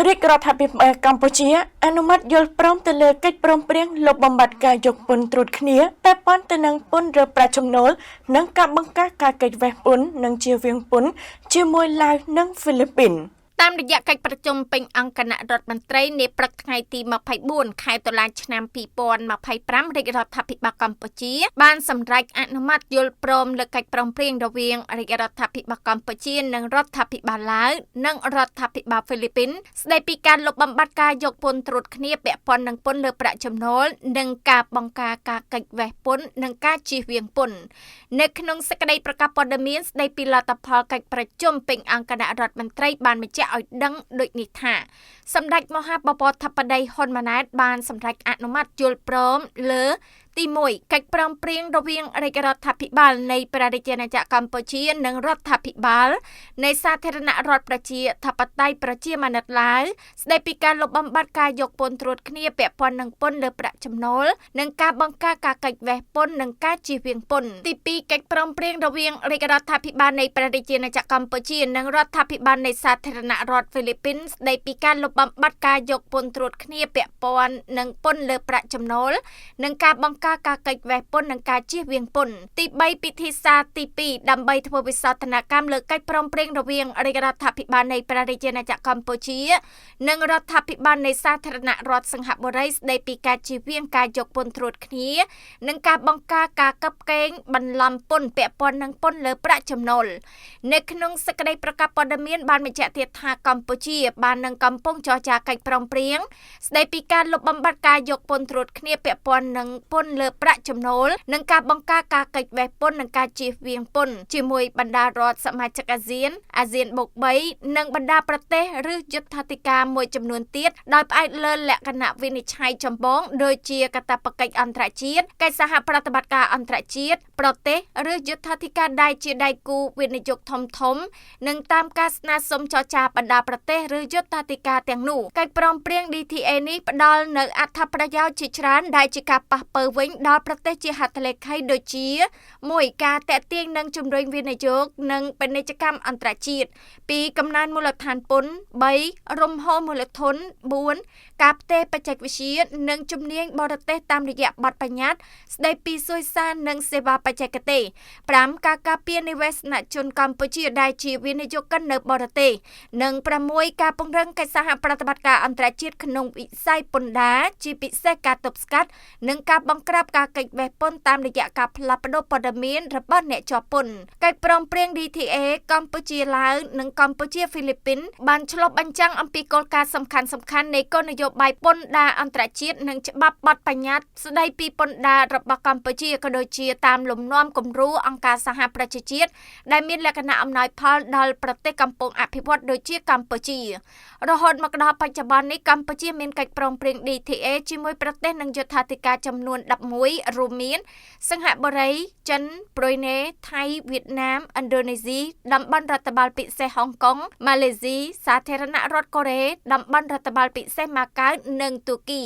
រាជរដ្ឋាភិបាលកម្ពុជាអនុម័តយល់ព្រមទៅលើកិច្ចព្រមព្រៀងលុបបំបាត់ការយកពន្ធត្រួតគ្នាពាក់ព័ន្ធទៅនឹងពន្ធរើប្រាក់ចំណូលនិងការបង្ការការកិច្ចវេះពន្ធនិងជៀសវាងពន្ធជាមួយឡាវនិងហ្វីលីពីនតាមរយៈកិច្ចប្រជុំពេញអង្គគណៈរដ្ឋមន្ត្រីនាព្រឹកថ្ងៃទី24ខែតុលាឆ្នាំ2025រាជរដ្ឋាភិបាលកម្ពុជាបានសម្រេចអនុម័តយល់ព្រមលើកិច្ចព្រមព្រៀងរវាងរាជរដ្ឋាភិបាលកម្ពុជានិងរដ្ឋាភិបាលឡាវនិងរដ្ឋាភិបាលហ្វីលីពីនស្តីពីការលុបបំបាត់ការយកពន្ធត្រួតគ្នាពាក់ព័ន្ធនឹងពន្ធលើប្រាក់ចំណូលនិងការបង្ការការកិច្ចវេះពន្ធនិងការជៀសវាងពន្ធនៅក្នុងសេចក្តីប្រកាសព័ត៌មានស្តីពីលទ្ធផលកិច្ចប្រជុំពេញអង្គគណៈរដ្ឋមន្ត្រីបានបញ្ជាក់ឲ្យដឹងដូចនេះថាសម្ដេចមហាបពិធិបតីហ៊ុនម៉ាណែតបានសម្រេចអនុម័តយល់ព្រមលើទី1កិច្ចព្រមព្រៀងរវាងរាជរដ្ឋាភិបាលនៃព្រះរាជាណាចក្រកម្ពុជានិងរដ្ឋាភិបាលនៃសាធារណរដ្ឋប្រជាធិបតេយ្យប្រជាមានិតឡាវស្តីពីការលុបបំបាត់ការយកពន្ធត្រួតគ្នាពាក់ព័ន្ធនឹងពន្ធលើប្រាក់ចំណូលនិងការបង្ការការកិច្ចវេះពន្ធនិងការជៀសវាងពន្ធទី2កិច្ចព្រមព្រៀងរវាងរាជរដ្ឋាភិបាលនៃព្រះរាជាណាចក្រកម្ពុជានិងរដ្ឋាភិបាលនៃសាធារណរដ្ឋហ្វីលីពីនស្តីពីការលុបបំបាត់ការយកពន្ធត្រួតគ្នាពាក់ព័ន្ធនឹងពន្ធលើប្រាក់ចំណូលនិងការបង្ការការកិច្ចវេះពន្ធនិងការជៀសវាងពន្ធទី3ពិធីសារទី2ដើម្បីធ្វើវិសោធនកម្មលើកិច្ចព្រមព្រៀងរវាងរាជរដ្ឋាភិបាលនៃព្រះរាជាណាចក្រកម្ពុជានិងរដ្ឋាភិបាលនៃសាធារណរដ្ឋសិង្ហបុរីស្តីពីការជៀសវាងការយកពន្ធត្រួតគ្នានិងការបង្ការការកាប់កេងបន្លំពន្ធពាក់ព័ន្ធនឹងពន្ធលើប្រាក់ចំណូលនៅក្នុងសេចក្តីប្រកាសព័ត៌មានបានបញ្ជាក់ទៀតថាកម្ពុជាបាននឹងកំពុងចរចាកិច្ចព្រមព្រៀងស្តីពីការលុបបំបាត់ការយកពន្ធត្រួតគ្នាពាក់ព័ន្ធនឹងពន្ធលើប្រាក់ចំណូលនិងការបង្ការការកិច្ចវេះពន្ធនិងការជៀសវាងពន្ធជាមួយបណ្ដារដ្ឋសមាជិកអាស៊ានបូក3និងបណ្ដាប្រទេសឬយុត្ថាធិការមួយចំនួនទៀតដោយផ្អែកលើលក្ខណៈវិនិច្ឆ័យចម្បងដូចជាកាតព្វកិច្ចអន្តរជាតិកិច្ចសហប្រតិបត្តិការអន្តរជាតិប្រទេសឬយុត្ថាធិការដែលជាដៃគូវិនិយោគធំនិងតាមការស្នើសុំចរចាបណ្ដាប្រទេសឬយុត្ថាធិការទាំងនោះកិច្ចព្រមព្រៀង DTA នេះផ្ដល់នូវអត្ថប្រយោជន៍ជាច្រើនដែលជាការប៉ះប៉ូវវិញដល់ប្រទេសជាហត្ថលេខីដូចជា1ការតេទៀងនិងជំរុញវិនិយោគនិងពាណិជ្ជកម្មអន្តរជាតិ2កំណើនមូលដ្ឋានពន្ធ3រំហូរមូលធន4ការផ្ទេរបច្ចេកវិទ្យានិងជំនាញបរទេសតាមរយៈបទបញ្ញត្តិស្តីពីសុយសាននិងសេវាបច្ចេកទេស5ការការពារនិវេសនជនកម្ពុជាដែលជាវិនិយោគិននៅបរទេសនិង6ការពង្រឹងកិច្ចសហប្រតិបត្តិការអន្តរជាតិក្នុងវិស័យពន្ធដារជាពិសេសការទប់ស្កាត់និងការបង្ក្រាបការកិច្ចវេះពន្ធតាមរយៈការផ្លាស់ប្តូរព័ត៌មានរបស់អ្នកជាប់ពន្ធកិច្ចព្រមព្រៀង DTA កម្ពុជាឡាវនិងកម្ពុជាហ្វីលីពីនបានឆ្លុះបញ្ចាំងអំពីគោលការណ៍សំខាន់ៗនៃគោលនយោបាយពន្ធដារអន្តរជាតិនិងច្បាប់បទបញ្ញត្តិស្តីពីពន្ធដាររបស់កម្ពុជាក៏ដូចជាតាមលំនាំគំរូអង្គការសហប្រជាជាតិដែលមានលក្ខណៈអំណោយផលដល់ប្រទេសកំពុងអភិវឌ្ឍដូចជាកម្ពុជារហូតមកដល់បច្ចុប្បន្ននេះកម្ពុជាមានកិច្ចព្រមព្រៀង DTA ជាមួយប្រទេសនិងយុត្ថាធិការចំនួន11រួមមានសិង្ហបុរីចិនប្រុយណេថៃវៀតណាមឥណ្ឌូនេស៊ីតំបន់រដ្ឋបាលពិសេសហុងកុងម៉ាឡេស៊ីសាធារណរដ្ឋកូរ៉េតំបន់រដ្ឋបាលពិសេសម៉ាកាវនិងទូគី